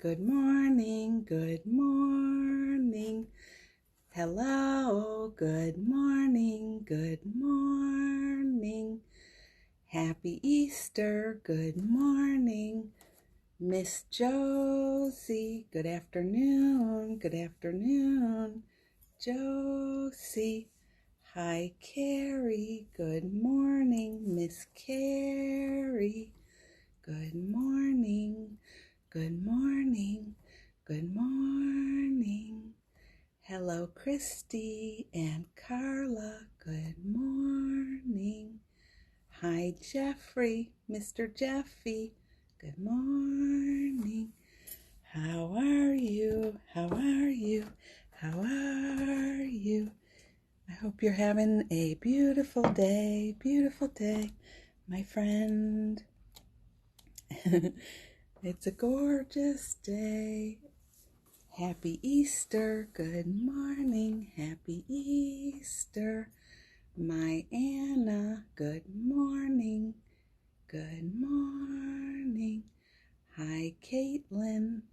good morning, good morning. Hello, good morning, good morning. Happy Easter, good morning. Miss Josie, good afternoon, Josie. Hi, Carrie, good morning, Miss Carrie. Good morning, good morning, good morning. Hello, Christy and Carla, good morning. Hi, Jeffrey, Mr. Jeffy, good morning. How are you? How are you? How are you? I hope you're having a beautiful day, my friend. It's a gorgeous day. Happy Easter, good morning, happy Easter. My Anna, good morning, good morning. Hi, Caitlin,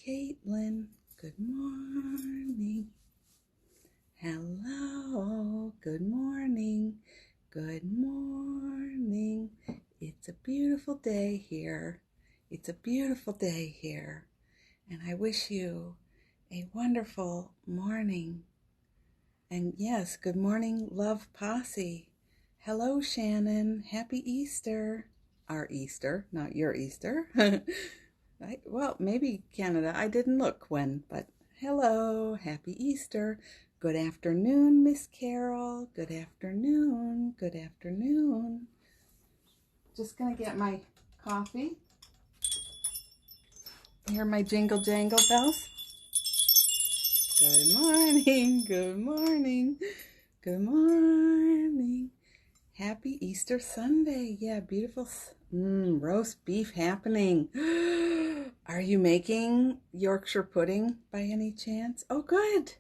good morning. Hello, good morning, good morning. It's a beautiful day here. It's a beautiful day here. And I wish you a wonderful morning. And yes, good morning, Love Posse. Hello, Shannon. Happy Easter. Our Easter, not your Easter. Well, maybe Canada. I didn't look when, but hello. Happy Easter. Good afternoon, Miss Carol. Good afternoon. Good afternoon. Just going to get my coffee. Hear my jingle jangle bells? Good morning, good morning, good morning. Happy Easter Sunday. Yeah, beautiful roast beef happening. Are you making Yorkshire pudding by any chance? Oh, good.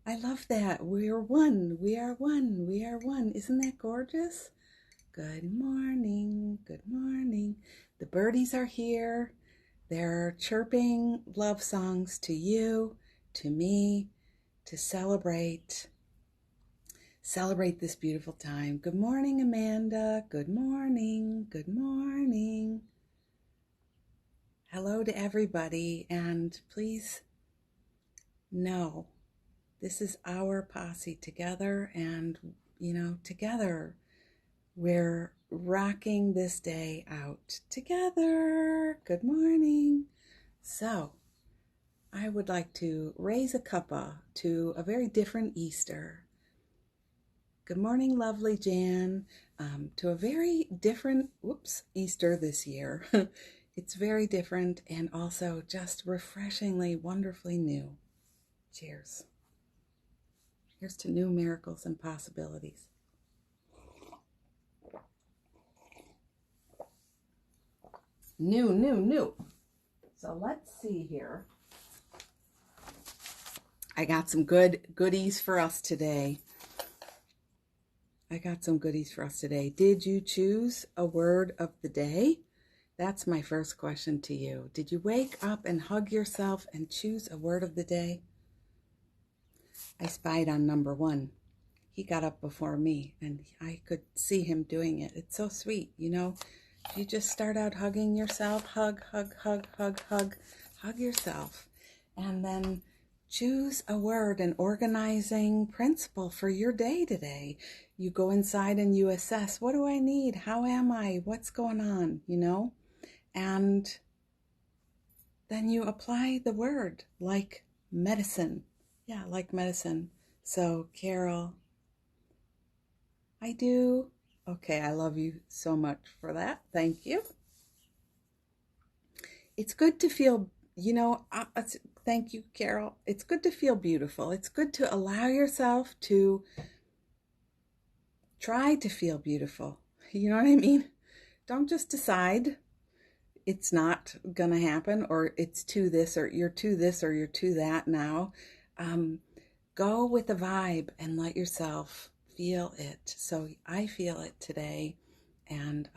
I love that. We are one. We are one. We are one. Isn't that gorgeous? Good morning. Good morning. The birdies are here. They're chirping love songs to you, to me, to celebrate this beautiful time. Good morning, Amanda. Good morning. Good morning. Hello to everybody, and please know this is our posse together, and together we're rocking this day out together. Good morning. So I would like to raise a cuppa to a very different Easter. Good morning, lovely Jan, to a very different, Easter this year. It's very different and also just refreshingly, wonderfully new. Cheers. Here's to new miracles and possibilities. New. So let's see here. I got some goodies for us today. Did you choose a word of the day? That's my first question to you. Did you wake up and hug yourself and choose a word of the day? I spied on number 1. He got up before me and I could see him doing it. It's so sweet, you just start out hugging yourself, hug yourself, and then choose a word, an organizing principle for your day today. You go inside and you assess, what do I need? How am I? What's going on? And then you apply the word like medicine. Yeah, like medicine. So, Carol, I do. Okay, I love you so much for that. Thank you. It's good to feel, thank you, Carol. It's good to feel beautiful. It's good to allow yourself to try to feel beautiful. You know what I mean? Don't just decide it's not going to happen, or it's to this, or you're to this, or you're to that now. Go with the vibe and let yourself feel it. So I feel it today. And,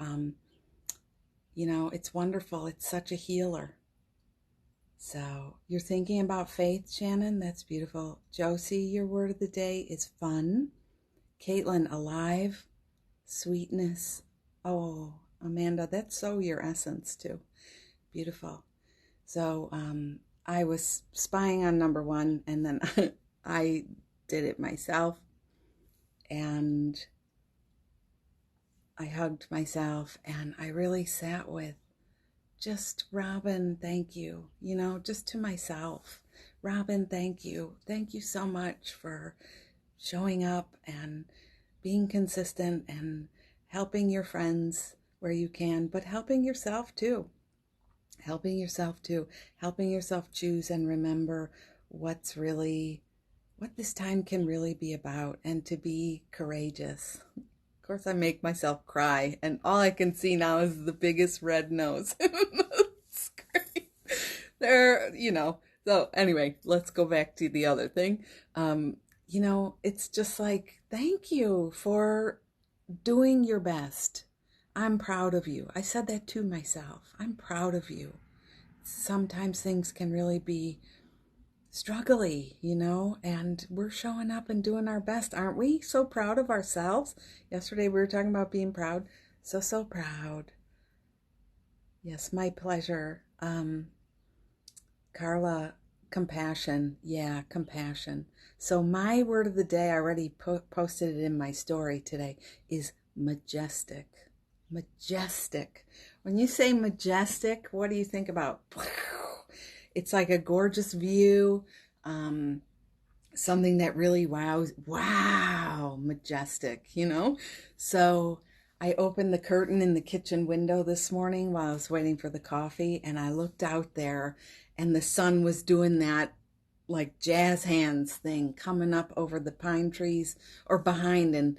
it's wonderful. It's such a healer. So you're thinking about faith, Shannon? That's beautiful. Josie, your word of the day is fun. Caitlin, alive. Sweetness. Oh, Amanda, that's so your essence too. Beautiful. So I was spying on number one, and then I did it myself, and I hugged myself, and I really sat with just, Robin, thank you, just to myself. Robin, thank you. Thank you so much for showing up and being consistent and helping your friends where you can, but helping yourself too. Helping yourself too. Helping yourself choose and remember what this time can really be about, and to be courageous. Of course, I make myself cry, and all I can see now is the biggest red nose in the screen. So anyway, let's go back to the other thing. It's just like, thank you for doing your best. I'm proud of you. I said that to myself. I'm proud of you. Sometimes things can really be struggly, and we're showing up and doing our best. Aren't we so proud of ourselves? Yesterday we were talking about being proud. So proud. Yes, my pleasure. Carla, compassion. Yeah, compassion. So my word of the day, I already posted it in my story today, is majestic. Majestic. When you say majestic, what do you think about? It's like a gorgeous view, something that really wows. Wow, majestic, So I opened the curtain in the kitchen window this morning while I was waiting for the coffee, and I looked out there, and the sun was doing that like jazz hands thing, coming up over the pine trees or behind, and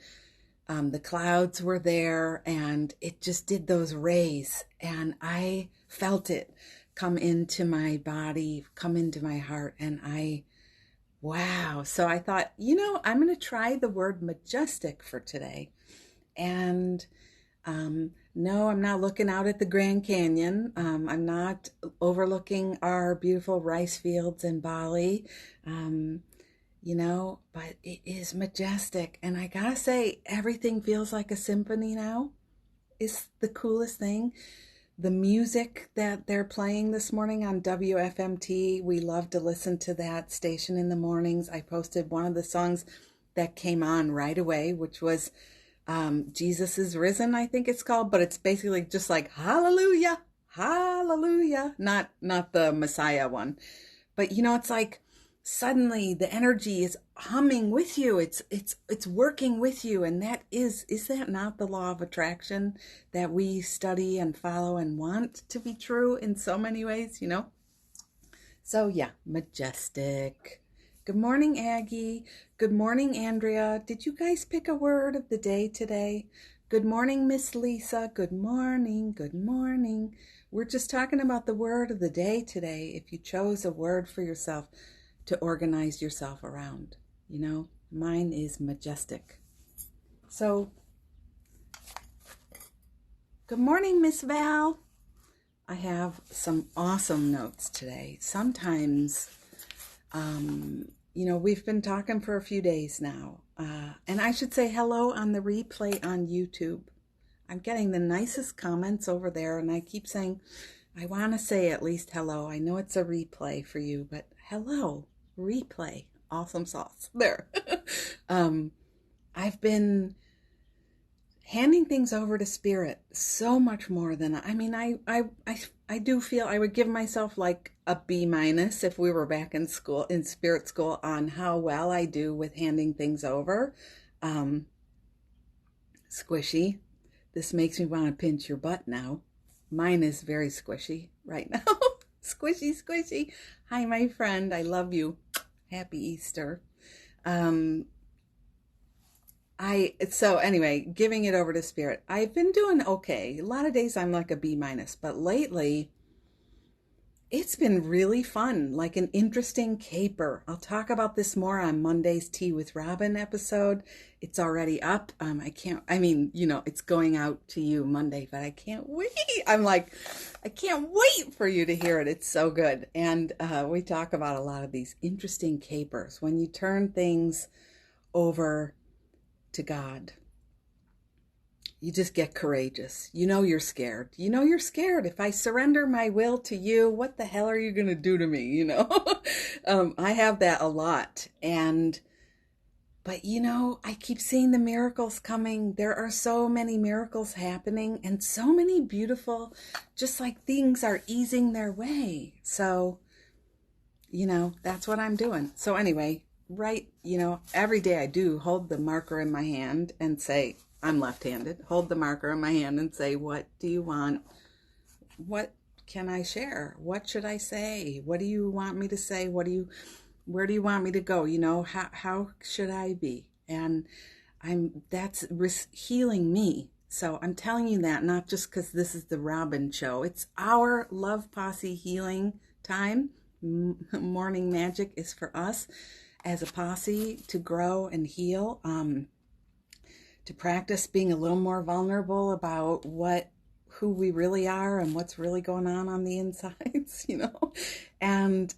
the clouds were there, and it just did those rays, and I felt it come into my body, come into my heart, and wow. So I thought, I'm going to try the word majestic for today. And no, I'm not looking out at the Grand Canyon. I'm not overlooking our beautiful rice fields in Bali. But it is majestic. And I gotta say, everything feels like a symphony now. It's the coolest thing. The music that they're playing this morning on WFMT, we love to listen to that station in the mornings. I posted one of the songs that came on right away, which was Jesus is Risen, I think it's called, but it's basically just like hallelujah, hallelujah, not the Messiah one. But it's like suddenly the energy is humming with you. It's working with you, and is that not the law of attraction that we study and follow and want to be true in so many ways, So yeah, majestic. Good morning, Aggie. Good morning, Andrea. Did you guys pick a word of the day today? Good morning, Miss Lisa. Good morning. Good morning. We're just talking about the word of the day today. If you chose a word for yourself to organize yourself around, mine is majestic. So, good morning, Miss Val. I have some awesome notes today. Sometimes, we've been talking for a few days now. And I should say hello on the replay on YouTube. I'm getting the nicest comments over there, and I keep saying, I want to say at least hello. I know it's a replay for you, but hello, replay. Awesome sauce. There. I've been handing things over to Spirit so much more than I do feel I would give myself like a B- if we were back in school, in Spirit school, on how well I do with handing things over. Squishy. This makes me want to pinch your butt now. Mine is very squishy right now. Squishy, squishy. Hi, my friend. I love you. Happy Easter. So anyway, giving it over to Spirit. I've been doing okay. A lot of days I'm like a B-, but lately It's been really fun, like an interesting caper. I'll talk about this more on Monday's Tea with Robin episode. It's already up. It's going out to you Monday, but I can't wait. I can't wait for you to hear it. It's so good. And we talk about a lot of these interesting capers when you turn things over to God. You just get courageous. You know you're scared. You know you're scared. If I surrender my will to you, what the hell are you going to do to me? I have that a lot. But I keep seeing the miracles coming. There are so many miracles happening and so many beautiful, just like things are easing their way. So, that's what I'm doing. So anyway, every day I do hold the marker in my hand and say, I'm left-handed, hold the marker in my hand and say, what do you want? What can I share? What should I say? What do you want me to say? Where do you want me to go? How should I be? And that's healing me. So I'm telling you that not just because this is the Robin show. It's our Love Posse healing time. Morning magic is for us as a posse to grow and heal. To practice being a little more vulnerable about who we really are and what's really going on the insides, and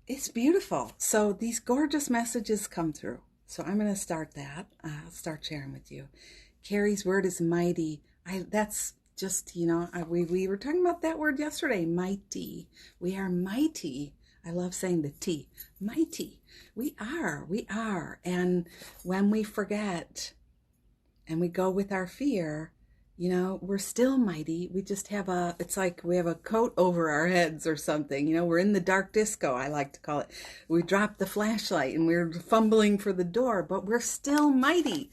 it's beautiful. So these gorgeous messages come through. So I'm going to start that. I'll start sharing with you. Carrie's word is mighty. That's just, we were talking about that word yesterday, mighty. We are mighty. I love saying the T, mighty. We are. And when we forget and we go with our fear, we're still mighty. We just have it's like we have a coat over our heads or something. We're in the dark disco, I like to call it. We dropped the flashlight and we're fumbling for the door, but we're still mighty.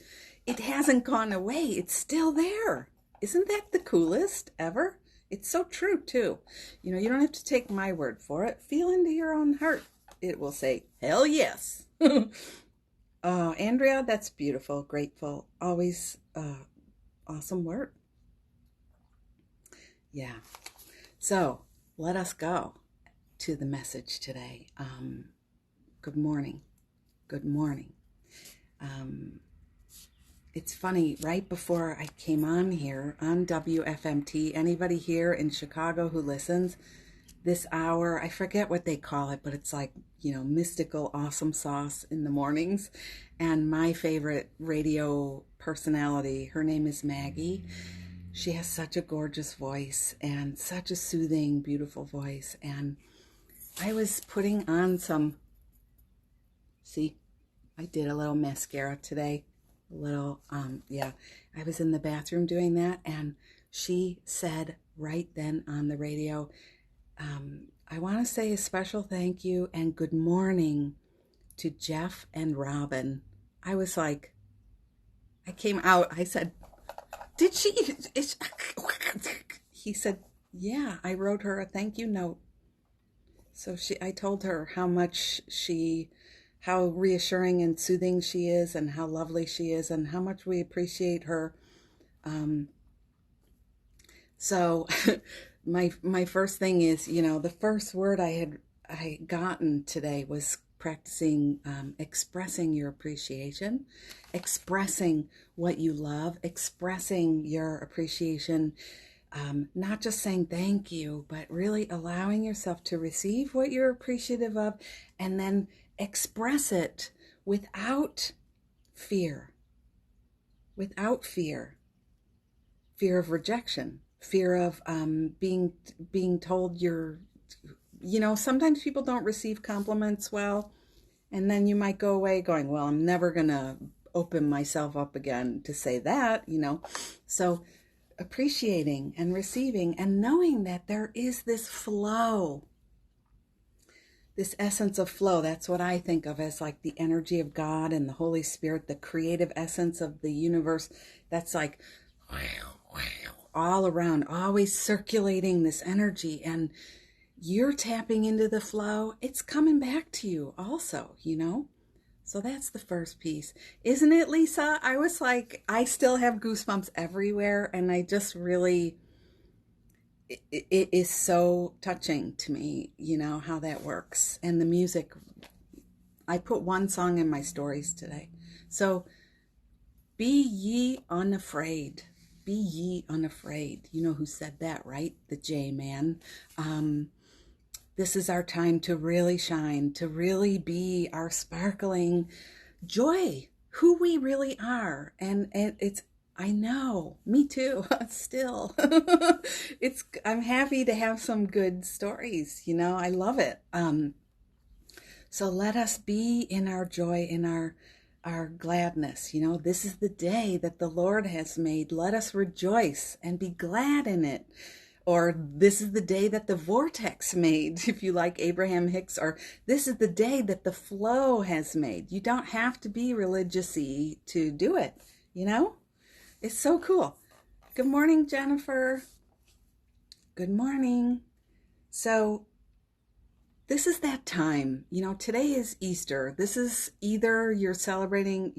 It hasn't gone away. It's still there. Isn't that the coolest ever? It's so true, too. You don't have to take my word for it. Feel into your own heart. It will say, hell yes. Andrea, that's beautiful, grateful, always awesome word. Yeah. So let us go to the message today. Good morning. Good morning. It's funny, right before I came on here on WFMT, anybody here in Chicago who listens, this hour, I forget what they call it, but it's like, mystical awesome sauce in the mornings. And my favorite radio personality, her name is Maggie. She has such a gorgeous voice and such a soothing, beautiful voice. And I was putting on I did a little mascara today. I was in the bathroom doing that, and she said right then on the radio, I want to say a special thank you and good morning to Jeff and Robin. I was like, I came out, I said, did she? He said, yeah, I wrote her a thank you note. So I told her how reassuring and soothing she is and how lovely she is and how much we appreciate her. So my first thing is, the first word I gotten today was practicing expressing your appreciation, expressing what you love, expressing your appreciation, not just saying thank you, but really allowing yourself to receive what you're appreciative of and then express it without fear, fear of rejection, fear of being told sometimes people don't receive compliments well, and then you might go away going, well, I'm never gonna open myself up again to say that, So appreciating and receiving and knowing that there is this flow, this essence of flow. That's what I think of as like the energy of God and the Holy Spirit, the creative essence of the universe. That's like all around, always circulating this energy, and you're tapping into the flow. It's coming back to you also, So that's the first piece. Isn't it, Lisa? I was like, I still have goosebumps everywhere, and I just really, it is so touching to me, how that works. And the music, I put one song in my stories today. So, be ye unafraid. Be ye unafraid. You know who said that, right? The J Man. This is our time to really shine, to really be our sparkling joy, who we really are. And it's, I know, me too, still. I'm happy to have some good stories, I love it. So let us be in our joy, in our gladness. This is the day that the Lord has made. Let us rejoice and be glad in it. Or this is the day that the vortex made, if you like Abraham Hicks. Or this is the day that the flow has made. You don't have to be religious-y to do it, It's so cool. Good morning, Jennifer. Good morning. So this is that time. Today is Easter. This is either you're celebrating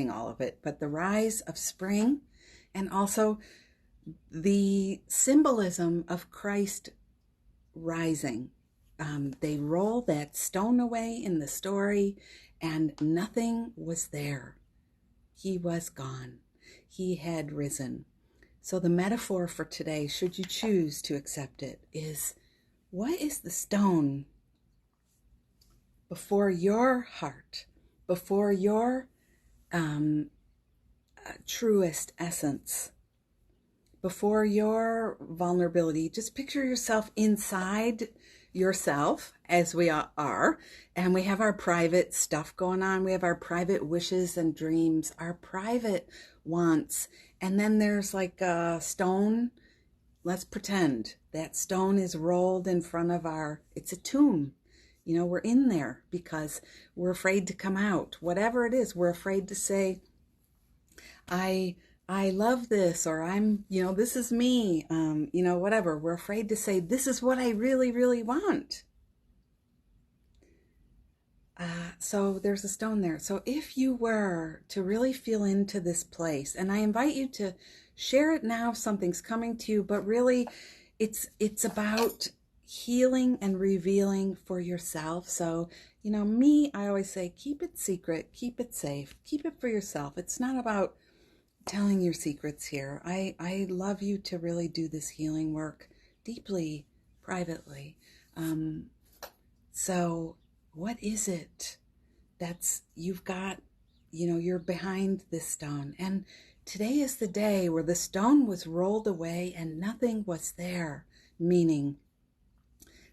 all of it, but the rise of spring, and also the symbolism of Christ rising. They roll that stone away in the story, and nothing was there. He was gone. He had risen. So the metaphor for today, should you choose to accept it, is, what is the stone before your heart, before your truest essence, before your vulnerability? Just picture yourself inside yourself, as we are, and we have our private stuff going on. We have our private wishes and dreams, our private wants, and then there's like a stone. Let's pretend that stone is rolled in front of it's a tomb. We're in there because we're afraid to come out. Whatever it is, we're afraid to say, I love this, or this is me, whatever. We're afraid to say, this is what I really, really want. So there's a stone there. So if you were to really feel into this place, and I invite you to share it now if something's coming to you, but really it's about healing and revealing for yourself. So, me, I always say, keep it secret, keep it safe, keep it for yourself. It's not about telling your secrets here. I love you to really do this healing work deeply, privately. So what is it that's you've got, you're behind this stone? And today is the day where the stone was rolled away and nothing was there, meaning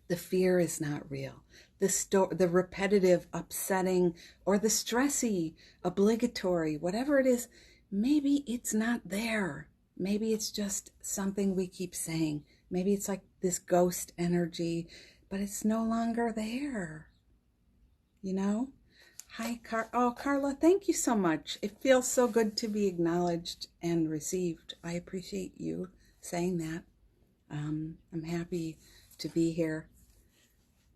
the fear is not real. The repetitive, upsetting, or the stressy, obligatory, whatever it is, maybe it's not there. Maybe it's just something we keep saying. Maybe it's like this ghost energy, but it's no longer there. Hi, Carla, thank you so much. It feels so good to be acknowledged and received. I appreciate you saying that. I'm happy to be here.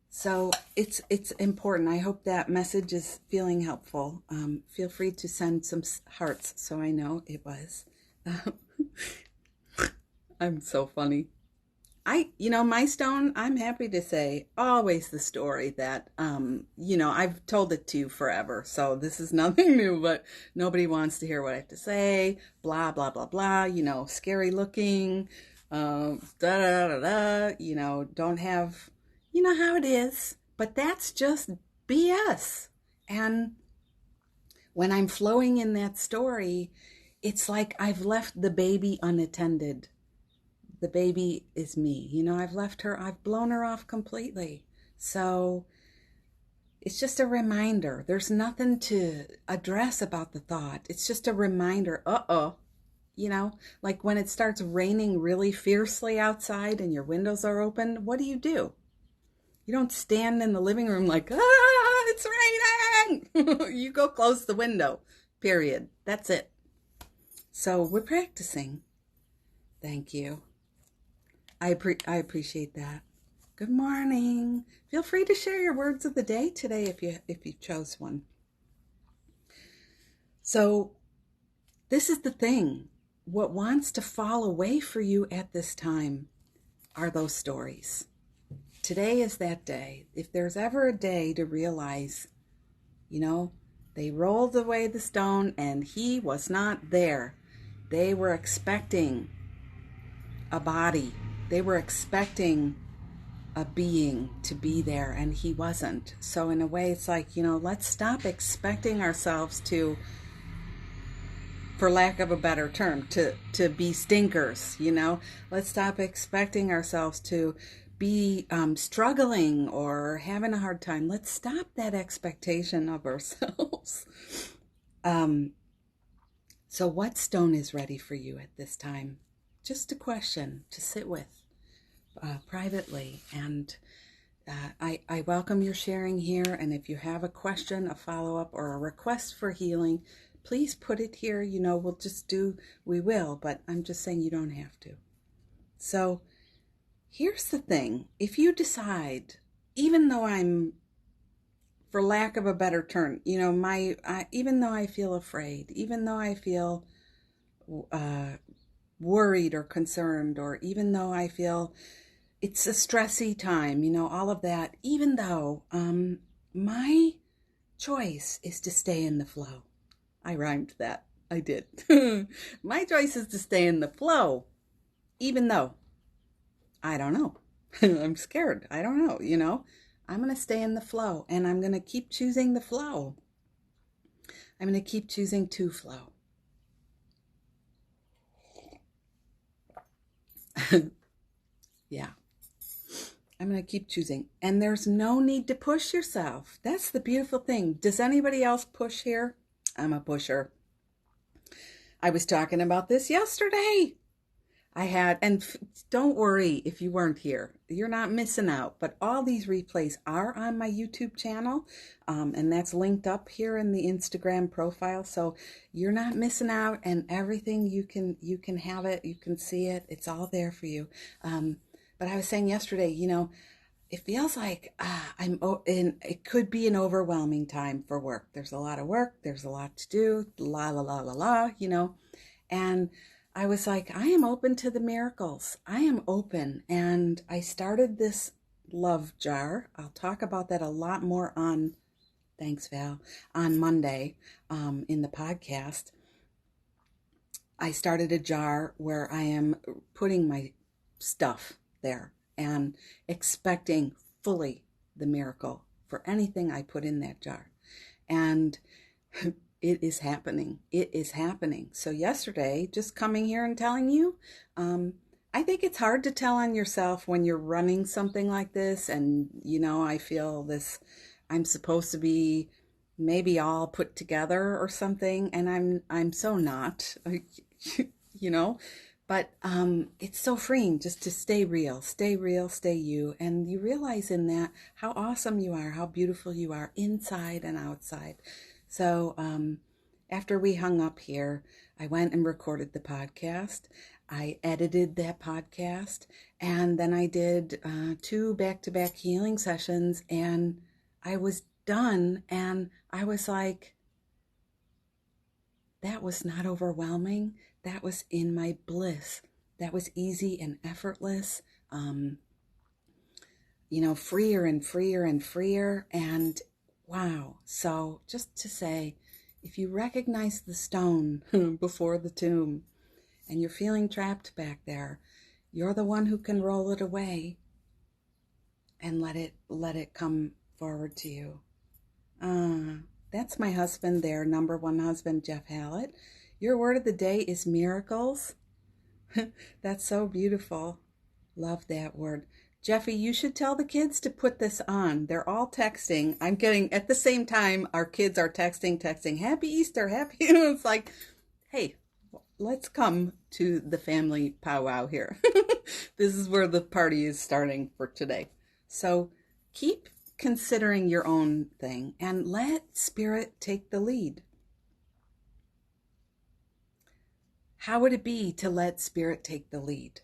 So it's important. I hope that message is feeling helpful. Feel free to send some hearts so I know it was. I'm so funny. My stone, I'm happy to say, always the story that, I've told it to you forever. So this is nothing new, but nobody wants to hear what I have to say. Blah, blah, blah, blah, scary looking, da, da, da, da, don't have, how it is. But that's just BS. And when I'm flowing in that story, it's like I've left the baby unattended. The baby is me. I've left her, I've blown her off completely. So it's just a reminder. There's nothing to address about the thought. It's just a reminder. Like when it starts raining really fiercely outside and your windows are open, what do? You don't stand in the living room like, it's raining. You go close the window, period. That's it. So we're practicing. Thank you. I appreciate that. Good morning. Feel free to share your words of the day today if you chose one. So this is the thing. What wants to fall away for you at this time? are those stories. Today is that day. If there's ever a day to realize, they rolled away the stone and he was not there. They were expecting a body. They were expecting a being to be there and he wasn't. So in a way, it's like, let's stop expecting ourselves to, for lack of a better term, to be stinkers, Let's stop expecting ourselves to be struggling or having a hard time. Let's stop that expectation of ourselves. So what stone is ready for you at this time? Just a question to sit with privately. And I welcome your sharing here. And if you have a question, a follow-up, or a request for healing, please put it here. We will, but I'm just saying you don't have to. So here's the thing. If you decide, even though I'm, for lack of a better term, even though I feel afraid, even though I feel worried or concerned, or even though I feel it's a stressy time, all of that, even though my choice is to stay in the flow. I rhymed that. I did. My choice is to stay in the flow, even though I don't know. I'm scared. I don't know, I'm going to stay in the flow, and I'm going to keep choosing the flow. I'm going to keep choosing to flow. Yeah. I'm going to keep choosing. And there's no need to push yourself. That's the beautiful thing. Does anybody else push here? I'm a pusher. I was talking about this yesterday. Don't worry if you weren't here. You're not missing out. But all these replays are on my YouTube channel. And that's linked up here in the Instagram profile. So you're not missing out, and everything you can have it. You can see it. It's all there for you. But I was saying yesterday, it feels like it could be an overwhelming time for work. There's a lot of work. There's a lot to do. La, la, la, la, la, And I was like, I am open to the miracles. I am open. And I started this love jar. I'll talk about that a lot more thanks Val, on Monday in the podcast. I started a jar where I am putting my stuff there and expecting fully the miracle for anything I put in that jar. And it is happening. It is happening. So yesterday, just coming here and telling you, I think it's hard to tell on yourself when you're running something like this. And, I feel I'm supposed to be maybe all put together or something. And I'm so not, but it's so freeing just to stay real, stay you. And you realize in that how awesome you are, how beautiful you are inside and outside. So after we hung up here, I went and recorded the podcast. I edited that podcast, and then I did 2 back-to-back healing sessions, and I was done, and I was like, that was not overwhelming. That was in my bliss. That was easy and effortless, freer and freer and freer, and wow. So just to say, if you recognize the stone before the tomb and you're feeling trapped back there, you're the one who can roll it away and let it come forward to you. That's my husband there, number 1 husband, Jeff Hallett. Your word of the day is miracles. That's so beautiful. Love that word. Jeffy, you should tell the kids to put this on. They're all texting. I'm getting, at the same time, our kids are texting, Happy Easter, happy, it's like, hey, let's come to the family powwow here. This is where the party is starting for today. So keep considering your own thing and let spirit take the lead. How would it be to let spirit take the lead?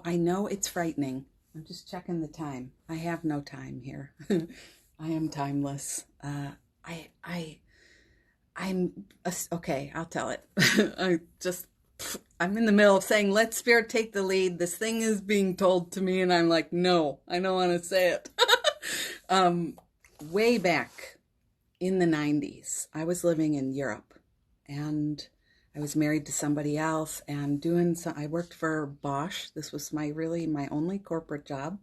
I know it's frightening. I'm just checking the time. I have no time here. I am timeless. I'm okay. I'll tell it. I just I'm in the middle of saying, let spirit take the lead. This thing is being told to me. And I'm like, no, I don't want to say it. um, Way back in the 90s, I was living in Europe and I was married to somebody else and I worked for Bosch. This was my only corporate job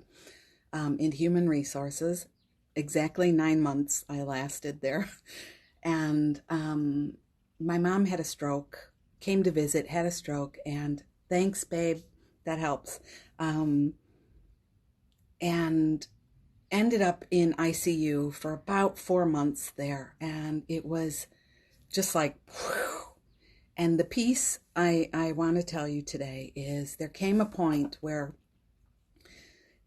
in human resources. Exactly 9 months I lasted there. And my mom had a stroke, came to visit, had a stroke, and thanks, babe, that helps. And ended up in ICU for about 4 months there. And it was just like, whew. And the piece I want to tell you today is there came a point where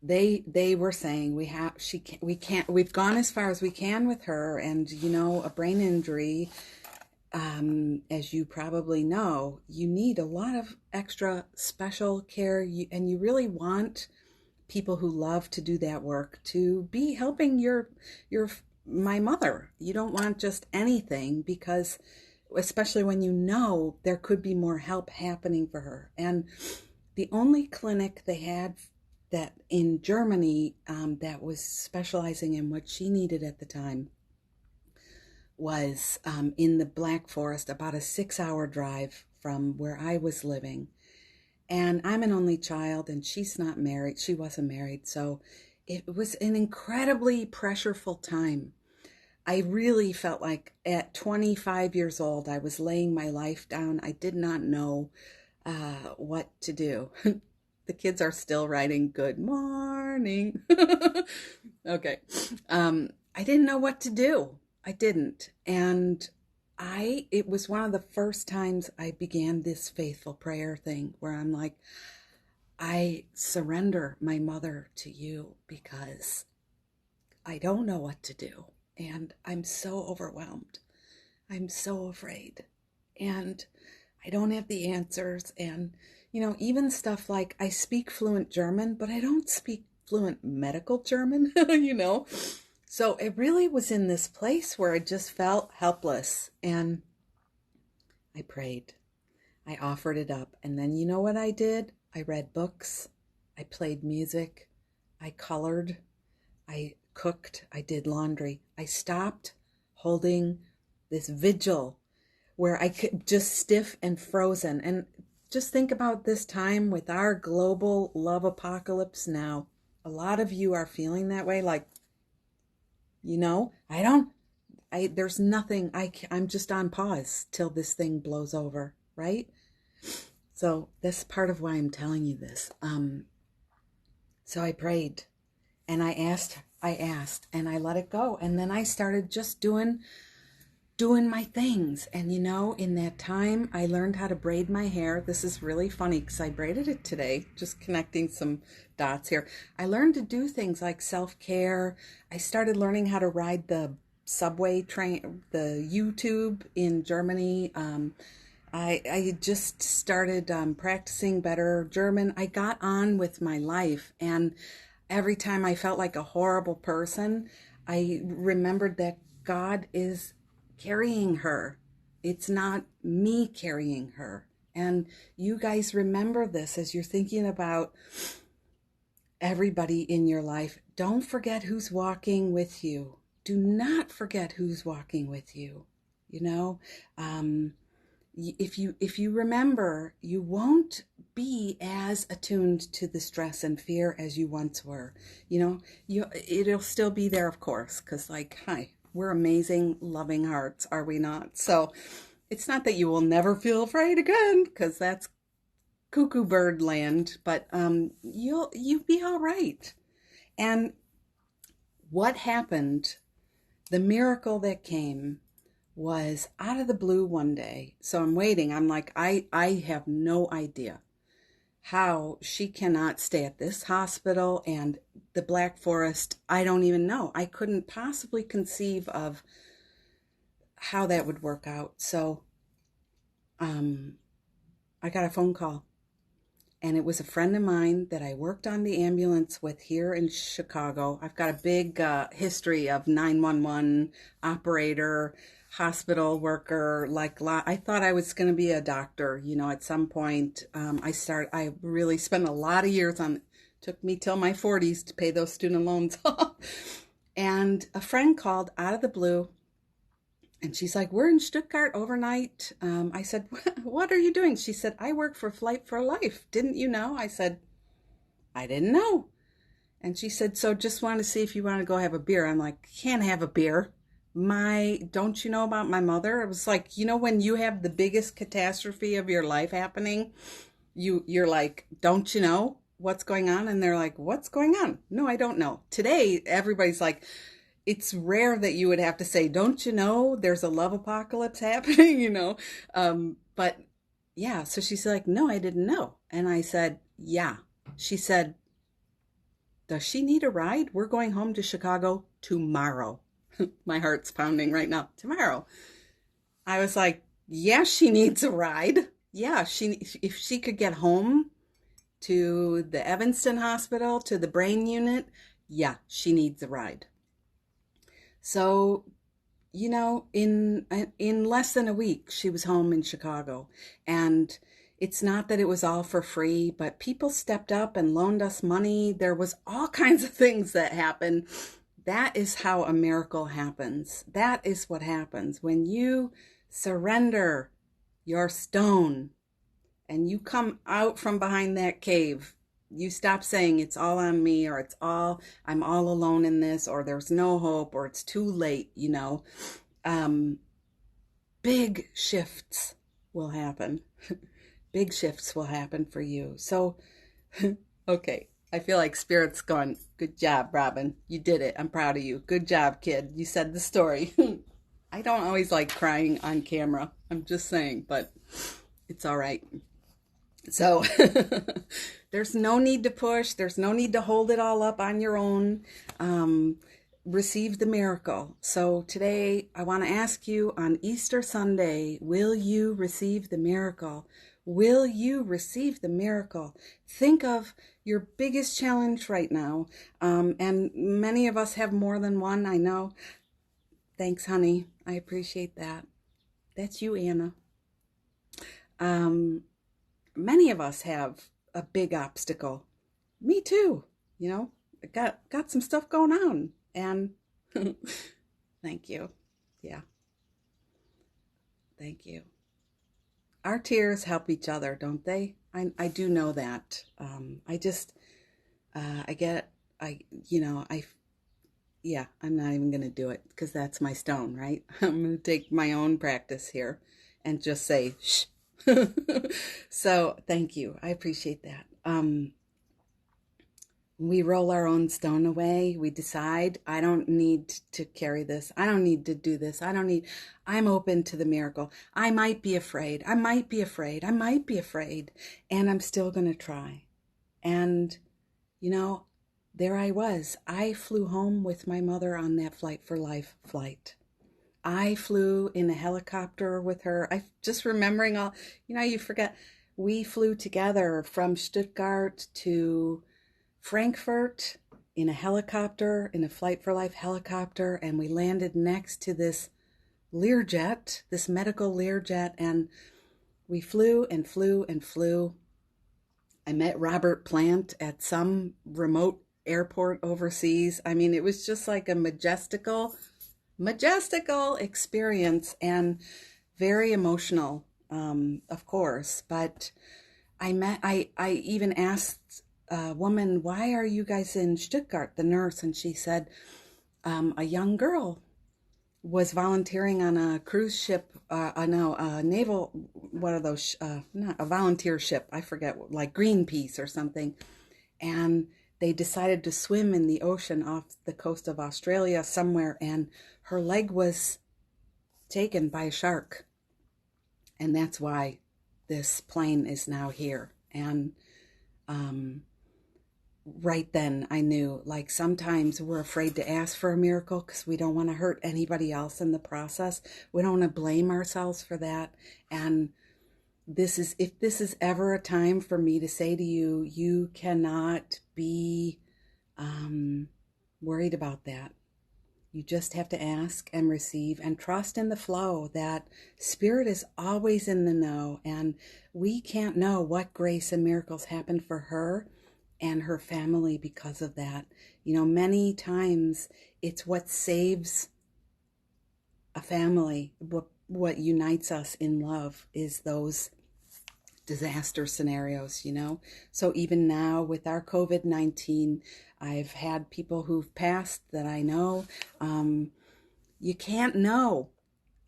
they were saying we've gone as far as we can with her, and a brain injury, as you probably know, you need a lot of extra special care, and you really want people who love to do that work to be helping my mother. You don't want just anything, because especially when there could be more help happening for her. And the only clinic they had that in Germany that was specializing in what she needed at the time was in the Black Forest, about a 6-hour drive from where I was living. And I'm an only child, and she's not married. She wasn't married. So it was an incredibly pressureful time. I really felt like at 25 years old, I was laying my life down. I did not know what to do. The kids are still writing good morning. Okay. I didn't know what to do. I didn't. And it was one of the first times I began this faithful prayer thing where I'm like, I surrender my mother to you because I don't know what to do. And I'm so overwhelmed. I'm so afraid. And I don't have the answers. And, even stuff like I speak fluent German, but I don't speak fluent medical German, So it really was in this place where I just felt helpless. And I prayed. I offered it up. And then you know what I did? I read books. I played music. I colored. I cooked. I did laundry. I stopped holding this vigil where I could just stiff and frozen. And just think about this time with our global love apocalypse now. A lot of you are feeling that way. Like, there's nothing, I'm just on pause till this thing blows over, right? So that's part of why I'm telling you this. So I prayed and I asked and I let it go. And then I started just doing my things. And in that time, I learned how to braid my hair. This is really funny because I braided it today, just connecting some dots here. I learned to do things like self-care. I started learning how to ride the subway train, the U-tube in Germany. I just started practicing better German. I got on with my life. And every time I felt like a horrible person, I remembered that God is carrying her. It's not me carrying her. And you guys remember this as you're thinking about everybody in your life. Don't forget who's walking with you. Do not forget who's walking with you. If you remember, you won't be as attuned to the stress and fear as you once were. It'll still be there, of course, because hi, we're amazing, loving hearts, are we not? So it's not that you will never feel afraid again, because that's cuckoo bird land, but you'll be all right. And what happened, the miracle that came, was out of the blue one day. So I'm waiting. I'm like, I have no idea how she cannot stay at this hospital and the Black Forest. I don't even know. I couldn't possibly conceive of how that would work out. So I got a phone call, and it was a friend of mine that I worked on the ambulance with here in Chicago. I've got a big history of 911 operator, hospital worker. Like I thought I was going to be a doctor. At some point, I really spent a lot of years on. Took me till my 40s to pay those student loans off. And a friend called out of the blue, and she's like, "We're in Stuttgart overnight." I said, "What are you doing?" She said, "I work for Flight for Life. Didn't you know?" I said, "I didn't know." And she said, "So just want to see if you want to go have a beer." I'm like, "Can't have a beer. Don't you know about my mother?" It was like, when you have the biggest catastrophe of your life happening, you're like, "Don't you know what's going on?" And they're like, "What's going on?" "No, I don't know." Today, everybody's like, it's rare that you would have to say, "Don't you know there's a love apocalypse happening?" But yeah, so she's like, "No, I didn't know." And I said, "Yeah." She said, "Does she need a ride? We're going home to Chicago tomorrow." My heart's pounding right now. Tomorrow. I was like, "Yeah, she needs a ride. Yeah, if she could get home to the Evanston Hospital, to the brain unit, yeah, she needs a ride." So, in less than a week, she was home in Chicago. And it's not that it was all for free, but people stepped up and loaned us money. There was all kinds of things that happened. That is how a miracle happens. That is what happens when you surrender your stone and you come out from behind that cave. You stop saying it's all on me, or I'm all alone in this, or there's no hope, or it's too late. Um, Big shifts will happen. Big shifts will happen for you. So, okay, I feel like Spirit's going, "Good job, Robin. You did it. I'm proud of you. Good job, kid. You said the story." I don't always like crying on camera. I'm just saying, but it's all right. So there's no need to push. There's no need to hold it all up on your own. Receive the miracle. So today I want to ask you, on Easter Sunday, will you receive the miracle? Will you receive the miracle? Think of your biggest challenge right now. And many of us have more than one, I know. Thanks, honey. I appreciate that. That's you, Anna. Um, Many of us have a big obstacle. Me too. Got some stuff going on, and thank you. Yeah, thank you. Our tears help each other, don't they? I do know that. I just I get I you know I yeah, I'm not even gonna do it because that's my stone, right? I'm gonna take my own practice here and just say shh. So thank you. I appreciate that. We roll our own stone away. We decide, I don't need to carry this. I don't need to do this. I'm open to the miracle. I might be afraid. I might be afraid. I might be afraid. And I'm still going to try. And, you know, there I was. I flew home with my mother on that Flight for Life flight. I flew in a helicopter with her. I just remembering all, you forget. We flew together from Stuttgart to Frankfurt in a helicopter, in a Flight for Life helicopter, and we landed next to this Learjet, this medical Learjet, and we flew and flew and flew. I met Robert Plant at some remote airport overseas. I mean, it was just like a majestical experience, and very emotional, of course. But I even asked a woman, "Why are you guys in Stuttgart?" The nurse, and she said, a young girl was volunteering on a cruise ship, no, a naval, what are those, not a volunteer ship, I forget, like Greenpeace or something. And they decided to swim in the ocean off the coast of Australia somewhere, and her leg was taken by a shark. And that's why this plane is now here. And right then I knew, like, sometimes we're afraid to ask for a miracle because we don't want to hurt anybody else in the process. We don't want to blame ourselves for that. And if this is ever a time for me to say to you, you cannot be worried about that. You just have to ask and receive and trust in the flow that Spirit is always in the know. And we can't know what grace and miracles happen for her and her family because of that. You know, many times it's what saves a family, what unites us in love is those disaster scenarios, you know. So even now with our COVID-19, I've had people who've passed that I know. You can't know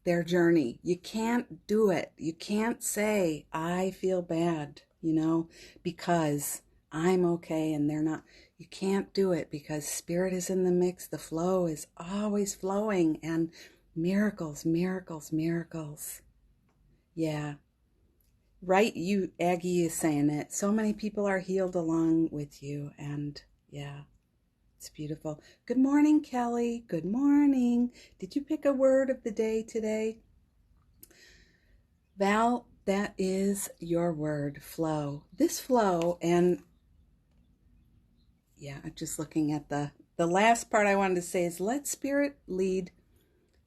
their journey. You can't do it. You can't say, I feel bad, you know, because I'm okay and they're not. You can't do it because Spirit is in the mix. The flow is always flowing, and miracles, miracles, miracles. Yeah. Right, you, Aggie is saying it. So many people are healed along with you, and yeah, it's beautiful. Good morning, Kelly. Good morning. Did you pick a word of the day today? Val, that is your word, flow. This flow, and yeah, I'm just looking at the last part I wanted to say is let Spirit lead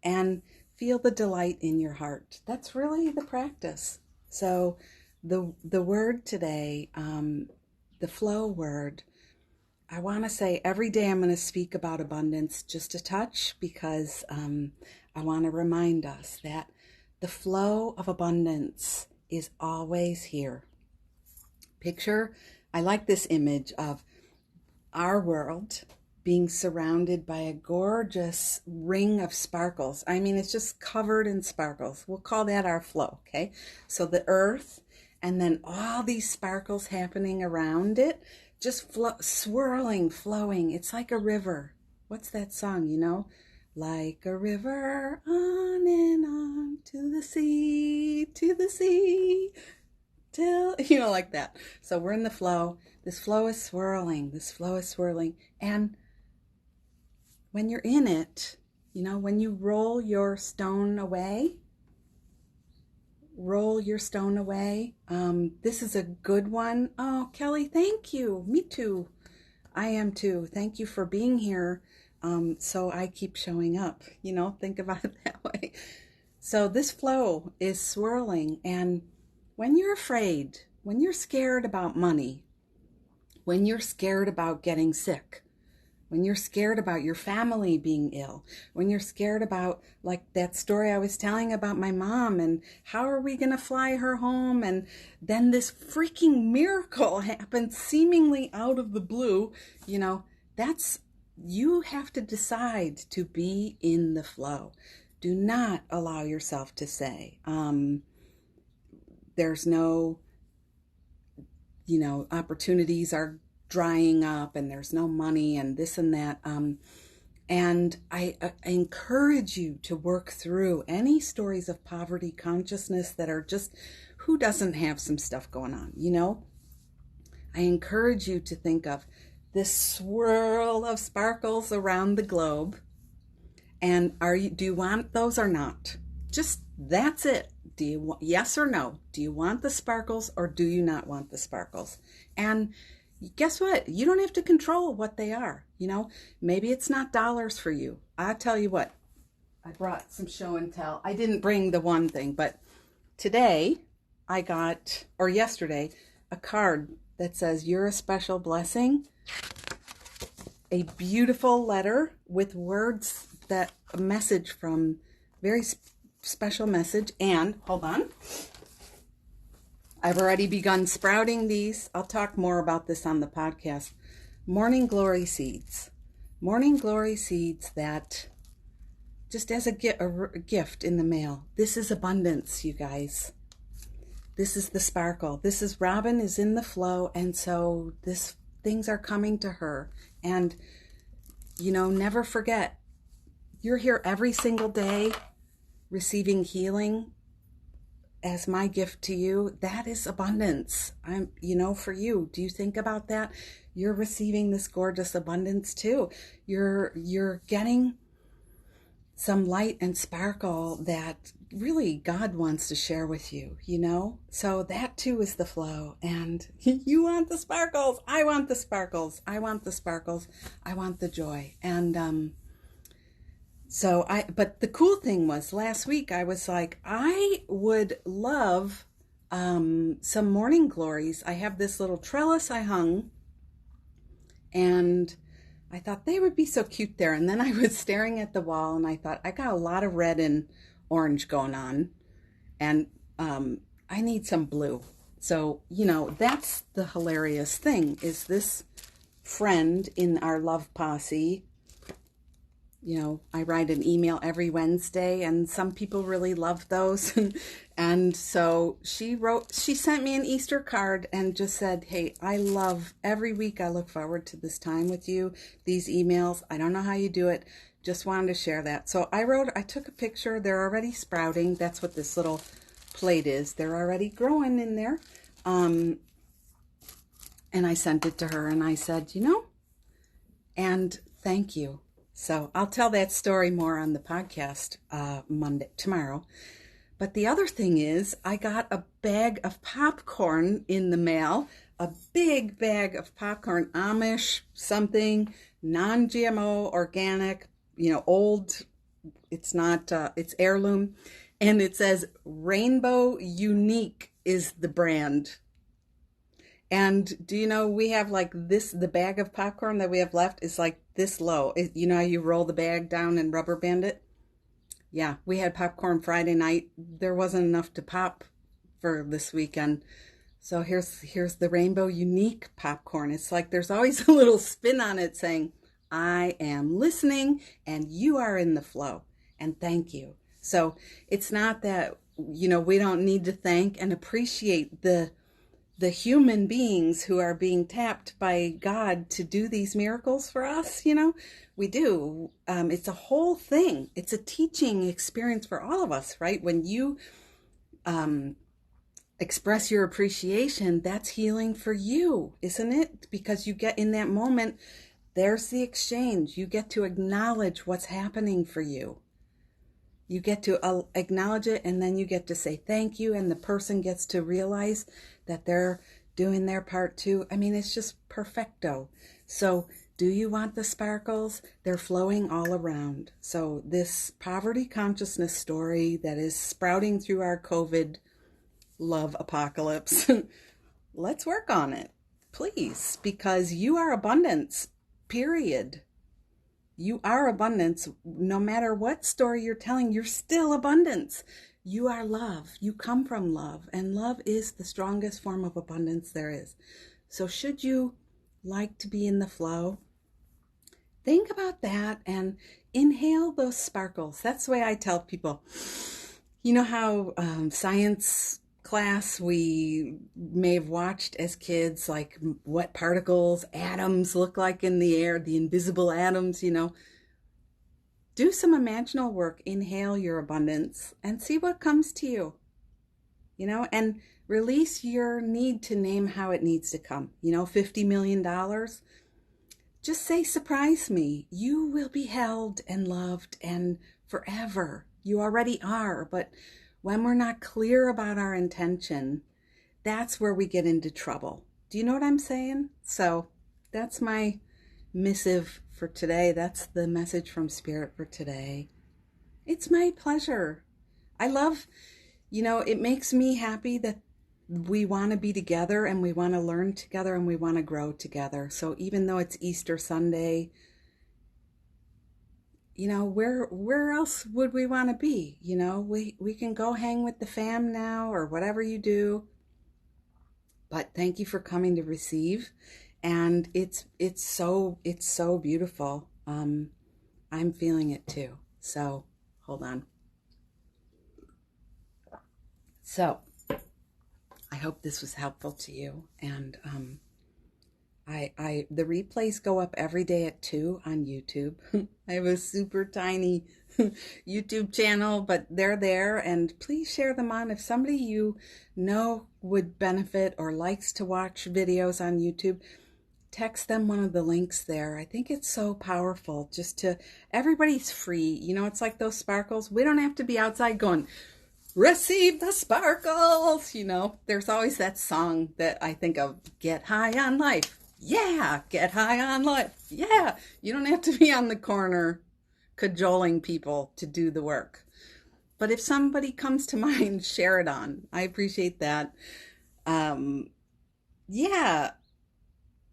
and feel the delight in your heart. That's really the practice. So the word today, the flow word, I want to say every day I'm going to speak about abundance just a touch because I want to remind us that the flow of abundance is always here. Picture, I like this image of our world being surrounded by a gorgeous ring of sparkles. I mean, it's just covered in sparkles. We'll call that our flow, okay? So the earth, and then all these sparkles happening around it, just swirling, flowing. It's like a river. What's that song, you know? Like a river on and on to the sea, till, you know, like that. So we're in the flow. This flow is swirling. This flow is swirling. And when you're in it, you know, when you roll your stone away, this is a good one. Oh, Kelly, thank you. Me too. I am too. Thank you for being here. So I keep showing up, you know, think about it that way. So this flow is swirling. And when you're afraid, when you're scared about money, when you're scared about getting sick, when you're scared about your family being ill, when you're scared about, like that story I was telling about my mom and how are we going to fly her home, and then this freaking miracle happens seemingly out of the blue, you know, you have to decide to be in the flow. Do not allow yourself to say, there's no, you know, opportunities are drying up and there's no money and this and that. And I encourage you to work through any stories of poverty consciousness that are just, who doesn't have some stuff going on, you know? I encourage you to think of this swirl of sparkles around the globe. And do you want those or not? Just, that's it. Do you want, yes or no? Do you want the sparkles or do you not want the sparkles? And guess what? You don't have to control what they are. You know, maybe it's not dollars for you. I'll tell you what, I brought some show and tell. I didn't bring the one thing, but today I got, or yesterday, a card that says, you're a special blessing. A beautiful letter with words that, a message from, very special message. And hold on. I've already begun sprouting these. I'll talk more about this on the podcast. Morning glory seeds. Morning glory seeds that, just as a gift in the mail. This is abundance, you guys. This is the sparkle. This is, Robin is in the flow, and so things are coming to her. And, you know, never forget, you're here every single day receiving healing as my gift to you. That is abundance. You know, for you, do you think about that? You're receiving this gorgeous abundance too. You're getting some light and sparkle that really God wants to share with you, you know? So that too is the flow. And you want the sparkles. I want the sparkles. I want the sparkles. I want the joy. And But the cool thing was last week I was like, I would love some morning glories. I have this little trellis I hung, and I thought they would be so cute there. And then I was staring at the wall and I thought, I got a lot of red and orange going on, and I need some blue. So, that's the hilarious thing is this friend in our love posse. I write an email every Wednesday, and some people really love those. And so she sent me an Easter card and just said, hey, I love every week. I look forward to this time with you, these emails. I don't know how you do it. Just wanted to share that. So I took a picture. They're already sprouting. That's what this little plate is. They're already growing in there. And I sent it to her and I said, and thank you. So I'll tell that story more on the podcast tomorrow. But the other thing is I got a bag of popcorn in the mail, a big bag of popcorn, Amish something, non-GMO, organic, old. It's not, it's heirloom. And it says Rainbow Unique is the brand. And do you know, we have like this, the bag of popcorn that we have left is like this low. You know how you roll the bag down and rubber band it? Yeah, we had popcorn Friday night. There wasn't enough to pop for this weekend. So here's the Rainbow Unique popcorn. It's like there's always a little spin on it saying, I am listening and you are in the flow. And thank you. So it's not that, we don't need to thank and appreciate the human beings who are being tapped by God to do these miracles for us, we do. It's a whole thing. It's a teaching experience for all of us, right? When you express your appreciation, that's healing for you, isn't it? Because you get in that moment, there's the exchange. You get to acknowledge what's happening for you. You get to acknowledge it, and then you get to say thank you, and the person gets to realize that they're doing their part too. I mean, it's just perfecto. So do you want the sparkles? They're flowing all around. So this poverty consciousness story that is sprouting through our COVID love apocalypse, let's work on it, please, because you are abundance, period. You are abundance. No matter what story you're telling, you're still abundance. You are love. You come from love. And love is the strongest form of abundance there is. So should you like to be in the flow, think about that and inhale those sparkles. That's the way I tell people. You know how science class we may have watched as kids, like what particles, atoms look like in the air, the invisible atoms, do some imaginal work, inhale your abundance and see what comes to you, and release your need to name how it needs to come. $50 million, just say, surprise me. You will be held and loved and forever. You already are, but when we're not clear about our intention, that's where we get into trouble. Do you know what I'm saying? So that's my missive for today. That's the message from Spirit for today. It's my pleasure. I love, it makes me happy that we want to be together and we want to learn together and we want to grow together. So even though it's Easter Sunday, where else would we want to be? We can go hang with the fam now or whatever you do. But thank you for coming to receive. And it's so beautiful. I'm feeling it too. So hold on. So I hope this was helpful to you. And the replays go up every day at 2 on YouTube. I have a super tiny YouTube channel, but they're there, and please share them on. If somebody you know would benefit or likes to watch videos on YouTube, text them one of the links there. I think it's so powerful everybody's free. It's like those sparkles. We don't have to be outside going, receive the sparkles. There's always that song that I think of, get high on life. Yeah, get high on life. Yeah, you don't have to be on the corner cajoling people to do the work. But if somebody comes to mind, share it on. I appreciate that. Um, yeah,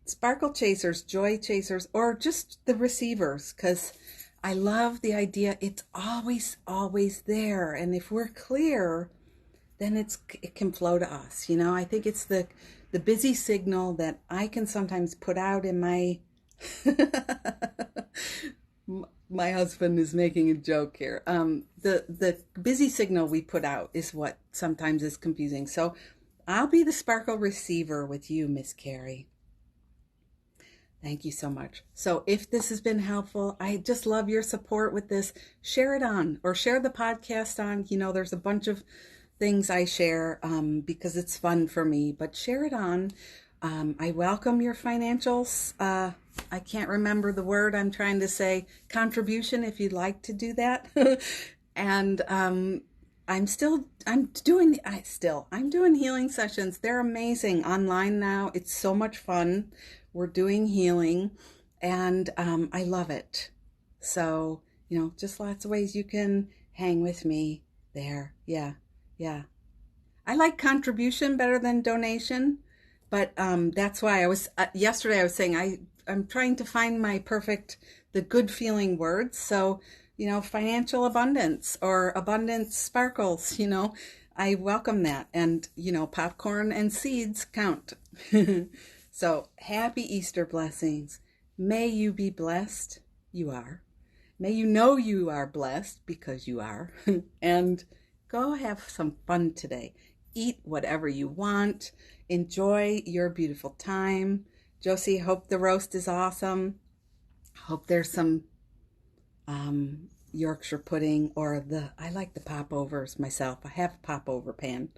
sparkle chasers, joy chasers, or just the receivers, because I love the idea it's always, always there. And if we're clear, then it can flow to us. You know, I think it's the busy signal that I can sometimes put out in my my husband is making a joke here. The busy signal we put out is what sometimes is confusing. So I'll be the sparkle receiver with you, Miss Carrie. Thank you so much. So if this has been helpful, I just love your support with this. Share it on or share the podcast on. You know, there's a bunch of things I share because it's fun for me, but share it on. I welcome your financials. I can't remember the word I'm trying to say, contribution, if you'd like to do that. And I'm doing healing sessions. They're amazing online now. It's so much fun. We're doing healing and I love it. So, you know, just lots of ways you can hang with me there. Yeah. Yeah. I like contribution better than donation, but that's why yesterday I was saying I'm trying to find the good feeling words. So, you know, financial abundance or abundance sparkles, you know, I welcome that. And, you know, popcorn and seeds count. So happy Easter blessings. May you be blessed. You are. May you know you are blessed because you are. And go have some fun today. Eat whatever you want. Enjoy your beautiful time. Josie, hope the roast is awesome. Hope there's some Yorkshire pudding I like the popovers myself. I have a popover pan.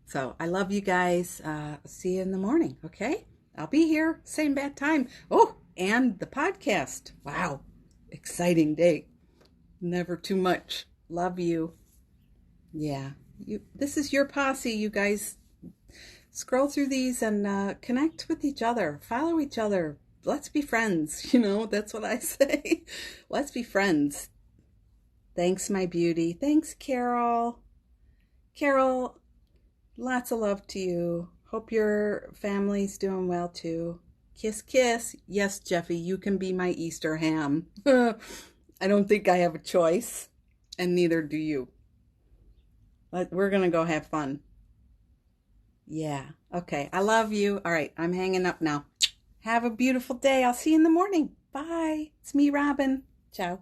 So I love you guys. See you in the morning, okay? I'll be here, same bad time. Oh, and the podcast. Wow, exciting day. Never too much. Love you. Yeah, this is your posse, you guys. Scroll through these and connect with each other. Follow each other. Let's be friends. You know, that's what I say. Let's be friends. Thanks, my beauty. Thanks, Carol. Carol, lots of love to you. Hope your family's doing well too. Kiss, kiss. Yes, Jeffy, you can be my Easter ham. I don't think I have a choice, and neither do you. We're going to go have fun. Yeah. Okay. I love you. All right. I'm hanging up now. Have a beautiful day. I'll see you in the morning. Bye. It's me, Robin. Ciao.